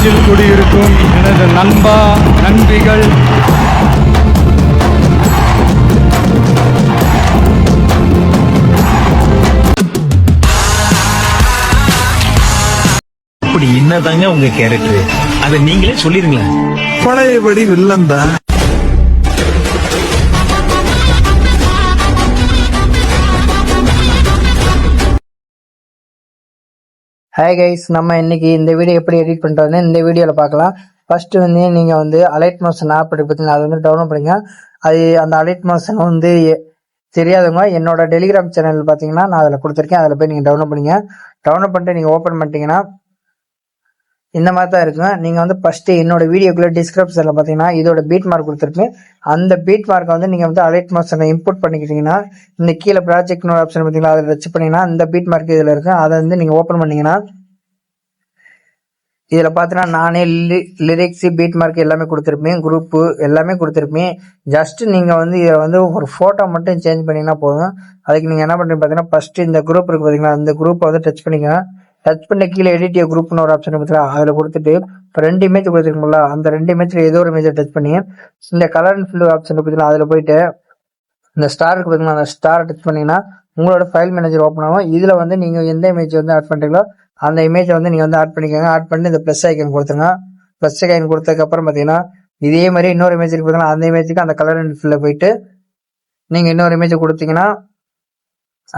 நெஞ்சில் குடியிருக்கும் எனது நண்பா நண்பிகள், அப்படி என்னதாங்க உங்க கேரக்டர்? அதை நீங்களே சொல்லிருங்களேன். பழையபடி வில்லன் தான். ஹாய் கைஸ், நம்ம இன்னைக்கு இந்த வீடியோ எப்படி எடிட் பண்ணுறதுன்னு இந்த வீடியோவில் பார்க்கலாம். ஃபர்ஸ்ட் வந்து நீங்கள் வந்து அலைட் மோஷன் ஆப் பார்த்தீங்கன்னா அதை வந்து டவுன்லோட் பண்ணிங்க. அது அந்த அலைட் மோஷன் வந்து தெரியாதவங்க என்னோட டெலிகிராம் சேனல் பார்த்தீங்கன்னா நான் அதில் கொடுத்துருக்கேன். அதில் போய் நீங்கள் டவுன்லோட் பண்ணிங்க. டவுன்லோட் பண்ணிட்டு நீங்கள் ஓப்பன் பண்ணிட்டீங்கன்னா இந்த மாதிரி தான் இருக்குங்க. நீங்கள் வந்து ஃபஸ்ட்டு என்னோட வீடியோக்குள்ளே டிஸ்கிரிப்ஷனில் பார்த்தீங்கன்னா இதோட பீட் மார்க் கொடுத்துருப்பேன். அந்த பீட் மார்க்கை வந்து நீங்கள் வந்து அலைட் மோஷனை இம்போர்ட் பண்ணிக்கிட்டீங்கன்னா இந்த கீழே ப்ராஜெக்ட்னு ஆப்ஷன் பார்த்தீங்களா, அதில் வச்சு பண்ணிங்கன்னா இந்த பீட் மார்க் இதில் இருக்குது. அதை வந்து நீங்கள் ஓப்பன் பண்ணிங்கன்னா இதில் பார்த்தீங்கன்னா நானே லிரிக்ஸு பீட் மார்க் எல்லாமே கொடுத்துருப்பேன், குரூப்பு எல்லாமே கொடுத்துருப்பேன். ஜஸ்ட்டு நீங்கள் வந்து இதை வந்து ஒரு ஃபோட்டோ மட்டும் சேஞ்ச் பண்ணிங்கன்னா போதும். அதுக்கு நீங்கள் என்ன பண்ணுறீங்க பார்த்தீங்கன்னா ஃபஸ்ட்டு இந்த குரூப் இருக்குது பார்த்தீங்கன்னா, இந்த குரூப்பை வந்து டச் பண்ணிக்கோங்க. டச் பண்ண கீழே எடிட் குரூப்னு ஒரு ஆப்ஷன் பார்த்தீங்களா, அதில் கொடுத்துட்டு இப்போ 2 இமேஜ் கொடுத்துருக்கோம்ல, அந்த 2 இமேஜில் ஏதோ ஒரு இமேஜை டச் பண்ணி இந்த கலர் அண்ட் ஃபில் ஆப்ஷன் பார்த்தீங்கன்னா அதில் போயிட்டு இந்த ஸ்டாருக்கு பார்த்தீங்கன்னா அந்த ஸ்டாரை டச் பண்ணிங்கன்னா உங்களோட ஃபைல் மேனேஜர் ஓப்பன் ஆகும். இதில் வந்து நீங்கள் எந்த இமேஜ் வந்து ஆட் பண்ணுறீங்களோ அந்த இமேஜை வந்து நீங்கள் வந்து ஆட் பண்ணிக்கோங்க. ஆட் பண்ணி இந்த ப்ளஸ் ஐக்கன் கொடுத்துருங்க. ப்ளஸ் ஐக்கன் கொடுத்ததுக்கப்புறம் பார்த்தீங்கன்னா இதே மாதிரி இன்னொரு இமேஜ் இருக்கு பார்த்தீங்கன்னா, அந்த இமேஜுக்கு அந்த கலர் அண்ட் ஃபில்ல போயிட்டு நீங்கள் இன்னொரு இமேஜை கொடுத்தீங்கன்னா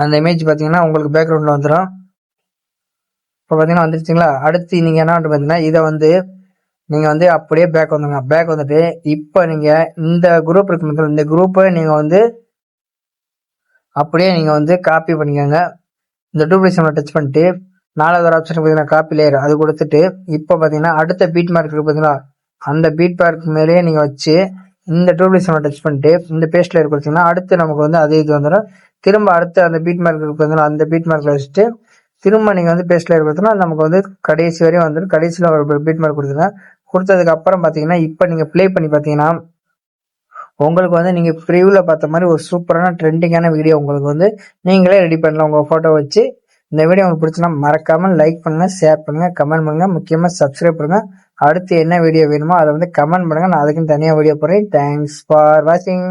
அந்த இமேஜ் பார்த்தீங்கன்னா உங்களுக்கு பேக்ரவுண்டில் வந்துடும். இப்போ பார்த்தீங்கன்னா வந்துருச்சுங்களா. அடுத்து நீங்கள் என்ன பண்ணுறது பார்த்தீங்கன்னா இதை வந்து நீங்கள் வந்து அப்படியே பேக் வந்துங்க. பேக் வந்துட்டு இப்போ நீங்கள் இந்த குரூப் இருக்கு பார்த்தீங்கன்னா, இந்த குரூப்பை நீங்கள் வந்து அப்படியே நீங்கள் வந்து காப்பி பண்ணிக்கோங்க. இந்த டூப்ளிகேஷனை டச் பண்ணிட்டு 4வது ஒரு ஆப்ஷன் பார்த்தீங்கன்னா காப்பி லேயர் அது கொடுத்துட்டு இப்போ பார்த்தீங்கன்னா அடுத்த பீட் மார்க் இருக்கு பார்த்தீங்களா, அந்த பீட் மார்க் மேலேயே நீங்கள் வச்சு இந்த டூப்ளிகேஷனை டச் பண்ணிட்டு இந்த பேஸ்ட் லேயர் கொடுத்தீங்கன்னா அடுத்து நமக்கு வந்து அதே இது வந்துடும். திரும்ப அடுத்து அந்த பீட் மார்க் இருக்கு பார்த்தீங்கன்னா, அந்த பீட் மார்க்கில் வச்சுட்டு திரும்ப நீங்கள் வந்து பேஸ்ட் லேயர் கொடுத்தோன்னா நமக்கு வந்து கடைசி வரையும் வந்துடும். கடைசியில் ஒரு பீட் மார்க் கொடுத்துருங்க. கொடுத்ததுக்கு அப்புறம் பார்த்தீங்கன்னா இப்போ நீங்கள் ப்ளே பண்ணி பார்த்தீங்கன்னா உங்களுக்கு வந்து நீங்கள் ப்ரிவியூவில் பார்த்த மாதிரி ஒரு சூப்பரான ட்ரெண்டிங்கான வீடியோ உங்களுக்கு வந்து நீங்களே ரெடி பண்ணலாம் உங்கள் ஃபோட்டோ வச்சு. இந்த வீடியோ உங்களுக்கு பிடிச்சினா மறக்காமல் லைக் பண்ணுங்கள், ஷேர் பண்ணுங்கள், கமெண்ட் பண்ணுங்கள், முக்கியமாக சப்ஸ்கிரைப் பண்ணுங்கள். அடுத்து என்ன வீடியோ வேணுமோ அதை வந்து கமெண்ட் பண்ணுங்கள். நான் அதுக்குன்னு தனியாக வீடியோ போடுறேன். தேங்க்ஸ் ஃபார் வாட்சிங்.